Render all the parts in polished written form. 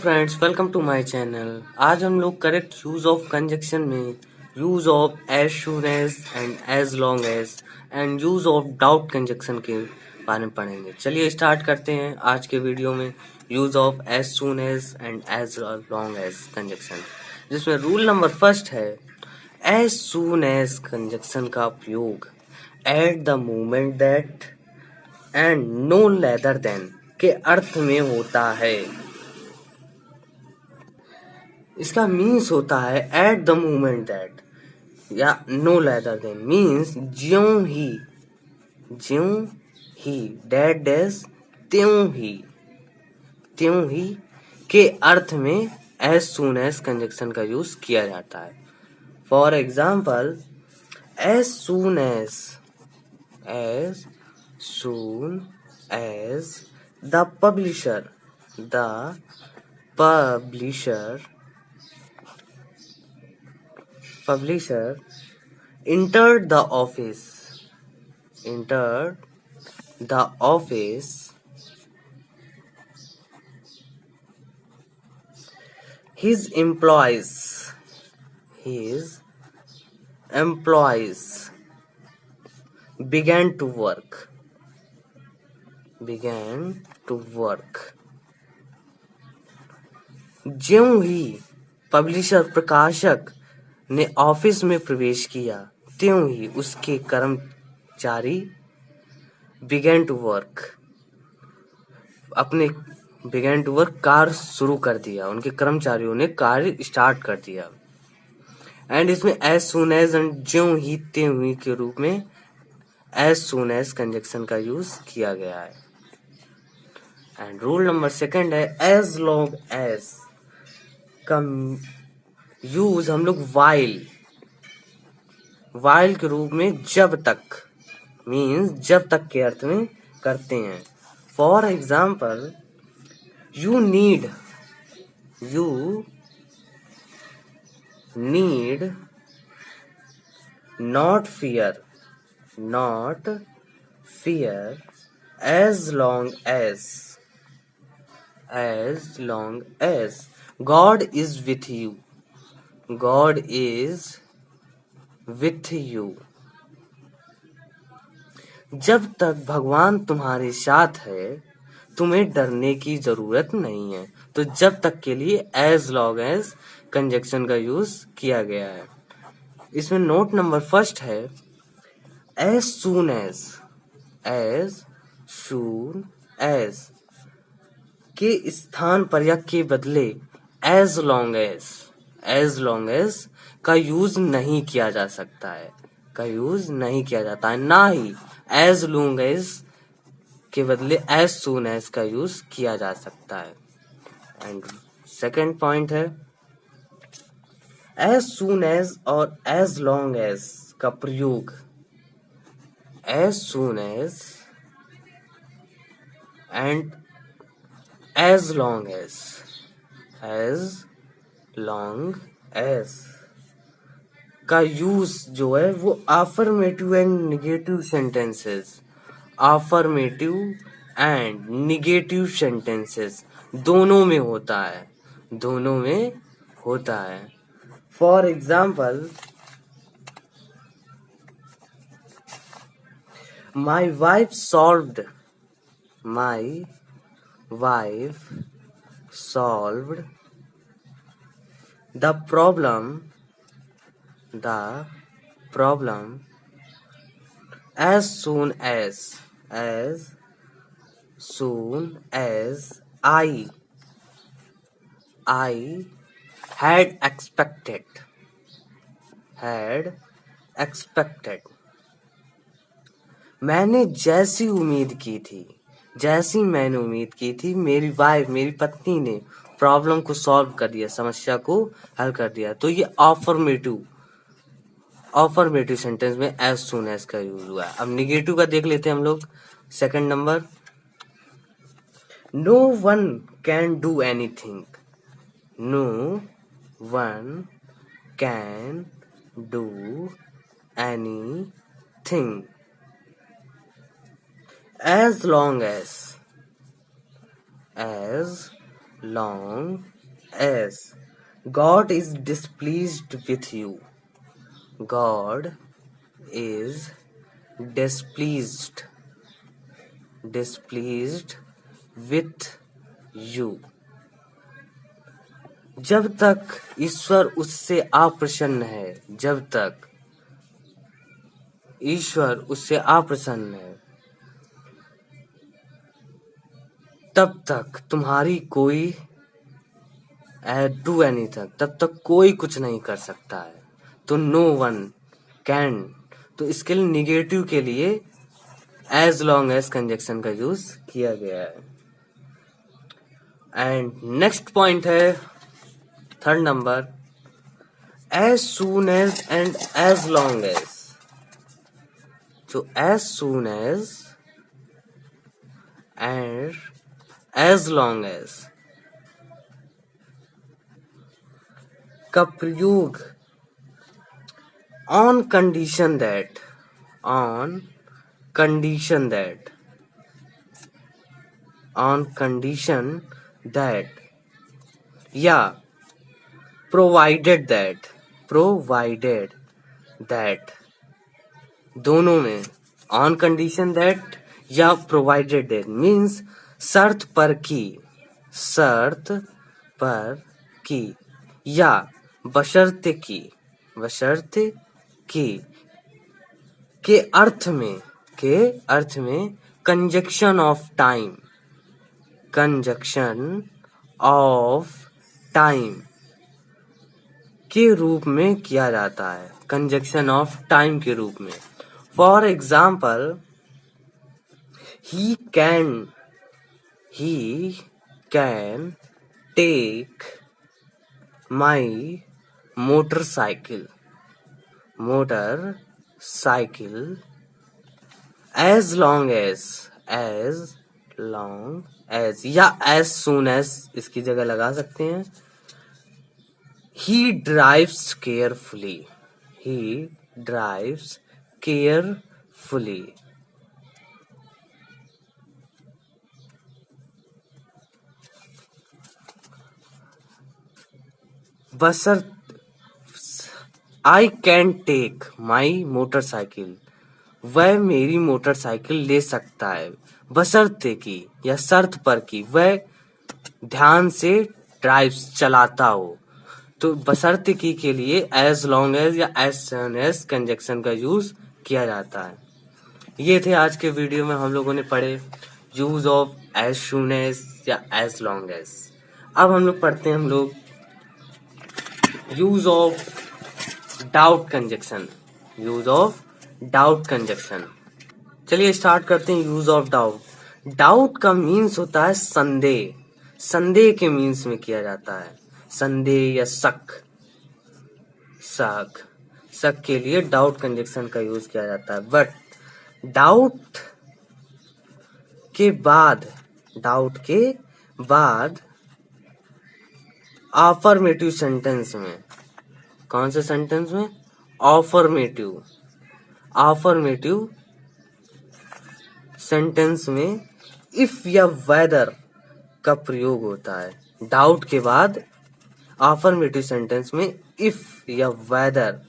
Friends, welcome to my channel. आज हम लोग करेक्ट यूज ऑफ कंजक्शन में use of as soon as and as long as and use of doubt conjunction के बारे में पढ़ेंगे। चलिए स्टार्ट करते हैं आज के वीडियो में use of as soon as and as long as conjunction, जिसमें रूल नंबर फर्स्ट है एज सून एज कंजक्शन का उपयोग at the moment that and no later than के अर्थ में होता है। इसका मीन्स होता है एट द मोमेंट दैट या नो लेदर देन मीन्स ज्यों ही डेट डेज त्यों ही के अर्थ में एज सून एज कंजक्शन का यूज किया जाता है। For example, as soon as the publisher entered the office, his employees began to work. ज्यों ही पब्लिशर प्रकाशक ने ऑफिस में प्रवेश किया, त्यों ही उसके कर्मचारी बिगेन टू वर्क कार्य शुरू कर दिया, उनके कर्मचारियों ने कार्य स्टार्ट कर दिया। एंड इसमें एज सून एज एंड ज्यों ही त्यों ही के रूप में एज सून एज कंजक्शन का यूज किया गया है। एंड रूल नंबर सेकंड है एज लॉन्ग एज का यूज हम लोग वाइल के रूप में जब तक मीन्स जब तक के अर्थ में करते हैं। For example, you need not fear as long as God is with you। जब तक भगवान तुम्हारे साथ है तुम्हें डरने की जरूरत नहीं है। तो जब तक के लिए एज लॉन्ग एज कंजक्शन का यूज किया गया है। इसमें नोट नंबर फर्स्ट है एज सून एज के स्थान पर या के बदले एज लॉन्ग एज का यूज नहीं किया जा सकता है, ना ही एज लॉन्ग एज के बदले एज सून एज का यूज किया जा सकता है। एंड सेकंड पॉइंट है एज सून एज और एज लॉन्ग एज का प्रयोग as soon as and as long as का यूज जो है वो affirmative and negative sentences दोनों में होता है। For example, my wife solved the problem as soon as I had expected। मैंने जैसी मैंने उम्मीद की थी मेरी पत्नी ने प्रॉब्लम को सॉल्व कर दिया, समस्या को हल कर दिया। तो ये ऑफर्मेटिव सेंटेंस में एज सून एज का यूज हुआ है। अब निगेटिव का देख लेते हैं हम लोग। Second number, no one can do anything as long as long as. God is displeased with you. God is displeased with you. जब तक ईश्वर उससे अप्रसन्न है, जब तक ईश्वर उससे अप्रसन्न है, तब तक तुम्हारी कोई डू एनीथिंग, तब तक कोई कुछ नहीं कर सकता है. तो नो वन कैन, तो इसके लिए निगेटिव के लिए एज लॉन्ग एज कंजक्शन का यूज किया गया है. एंड नेक्स्ट पॉइंट है third number, as soon as and as long as. तो as soon as and as long as का प्रयोग ऑन कंडीशन दैट या प्रोवाइडेड दैट दोनों में, ऑन कंडीशन दैट या प्रोवाइडेड दैट मीन्स शर्त पर की या बशर्ते की के अर्थ में कंजक्शन ऑफ टाइम के रूप में किया जाता है. कंजक्शन ऑफ टाइम के रूप में. For example, he can take my motorcycle as long as या as soon as इसकी जगह लगा सकते हैं. He drives carefully. बशर्ते I can take my motorcycle, वह मेरी मोटरसाइकिल ले सकता है, बशर्ते की या शर्त पर की वह ध्यान से ड्राइव चलाता हो. तो बशर्ते की के लिए एज लॉन्ग एज या एज सून एज कंजक्शन का यूज किया जाता है. ये थे आज के वीडियो में हम लोगों ने पढ़े use of as soon as या एज लॉन्ग एज. अब हम लोग पढ़ते हैं यूज ऑफ डाउट कंजक्शन. चलिए स्टार्ट करते हैं. यूज ऑफ डाउट का मीन्स होता है संदेह के मीन्स में किया जाता है. संदेह या शक के लिए डाउट कंजक्शन का यूज किया जाता है. बट डाउट के बाद अफर्मेटिव सेंटेंस में, कौन से सेंटेंस में? अफर्मेटिव सेंटेंस में इफ या वेदर का प्रयोग होता है. डाउट के बाद अफर्मेटिव सेंटेंस में इफ या वेदर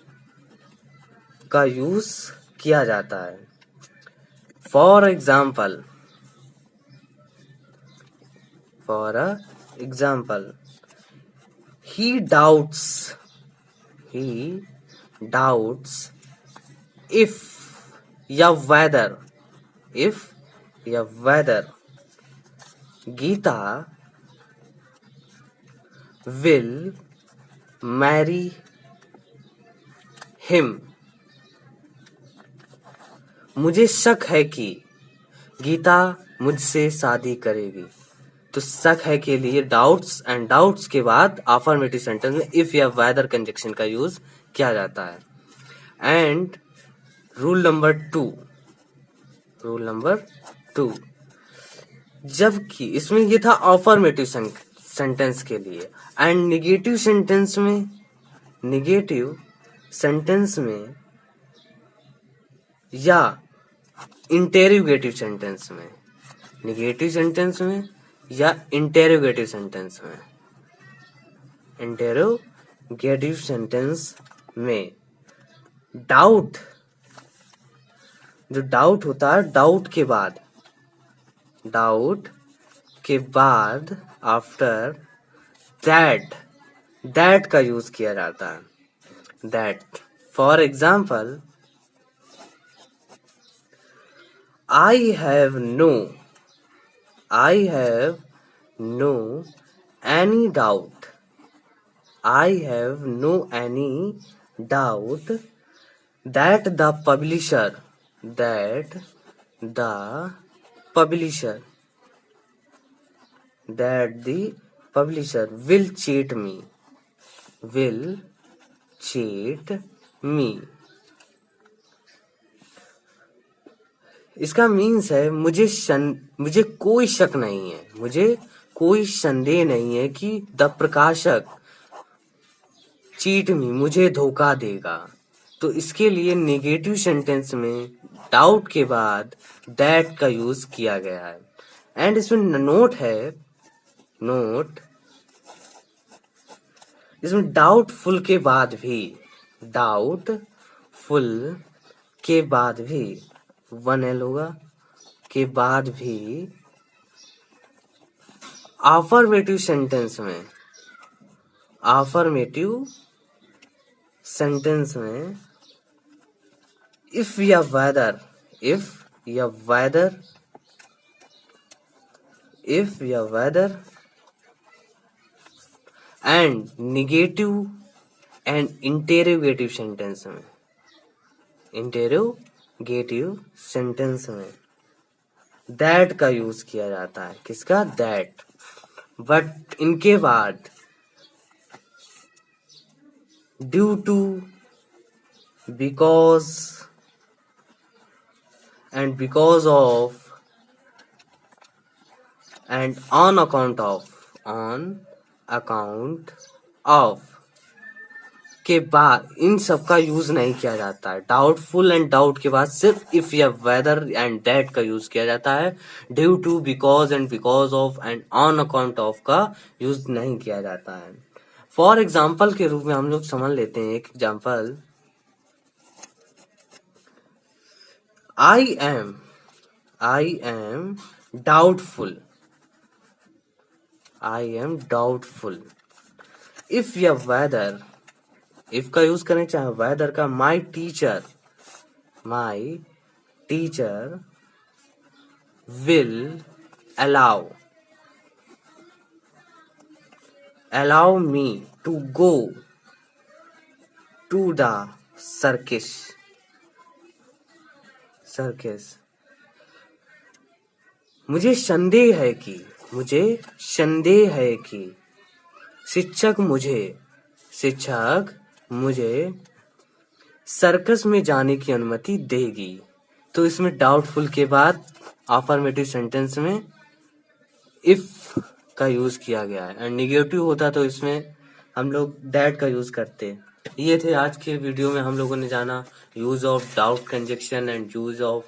का यूज किया जाता है. For example, he doubts if या whether Geeta will marry him. मुझे शक है कि गीता मुझसे शादी करेगी. तो शक है के लिए डाउट्स के बाद अफर्मेटिव सेंटेंस में इफ या वेदर कंजक्शन का यूज किया जाता है. एंड रूल नंबर टू, जबकि इसमें ये था अफर्मेटिव सेंटेंस के लिए. एंड निगेटिव सेंटेंस में या इंटेरोगेटिव सेंटेंस में, निगेटिव सेंटेंस में या इंटेरोगेटिव सेंटेंस में। इंटेरोगेटिव सेंटेंस में डाउट, जो डाउट होता है डाउट के बाद आफ्टर दैट का यूज किया जाता है। That, for example, I have no any doubt. I have no any doubt that the publisher will cheat me. इसका मीन्स है मुझे कोई शक नहीं है, मुझे कोई संदेह नहीं है कि द प्रकाशक चीट मी, मुझे धोखा देगा। तो इसके लिए नेगेटिव सेंटेंस में डाउट के बाद दैट का यूज किया गया है। एंड इसमें नोट इसमें डाउटफुल के बाद भी 1L होगा, के बाद भी अफर्मेटिव सेंटेंस में इफ या whether and negative and interrogative sentence में दैट का यूज किया जाता है। किसका? दैट। बट इनके बाद due to, because of and on account of के बाद इन सब का यूज नहीं किया जाता है। डाउटफुल एंड डाउट के बाद सिर्फ इफ या वेदर एंड दैट का यूज किया जाता है। Due to, because of and on account of का यूज नहीं किया जाता है। फॉर एग्जाम्पल के रूप में हम लोग समझ लेते हैं। एक example, I am doubtful. If या वेदर, इफ का यूज करें चाहे वेदर का, my teacher will allow me to go to the circus। मुझे संदेह है कि शिक्षक मुझे सर्कस में जाने की अनुमति देगी। तो इसमें डाउटफुल के बाद अफर्मेटिव सेंटेंस में इफ का यूज किया गया है। एंड नेगेटिव होता तो इसमें हम लोग दैट का यूज करते। ये थे आज के वीडियो में हम लोगों ने जाना use of doubt conjunction and use of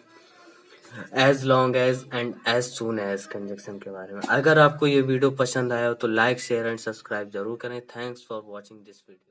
as long as and as soon as conjunction के बारे में। अगर आपको ये वीडियो पसंद आया हो तो लाइक, शेयर एंड सब्सक्राइब जरूर करें। Thanks for watching this video.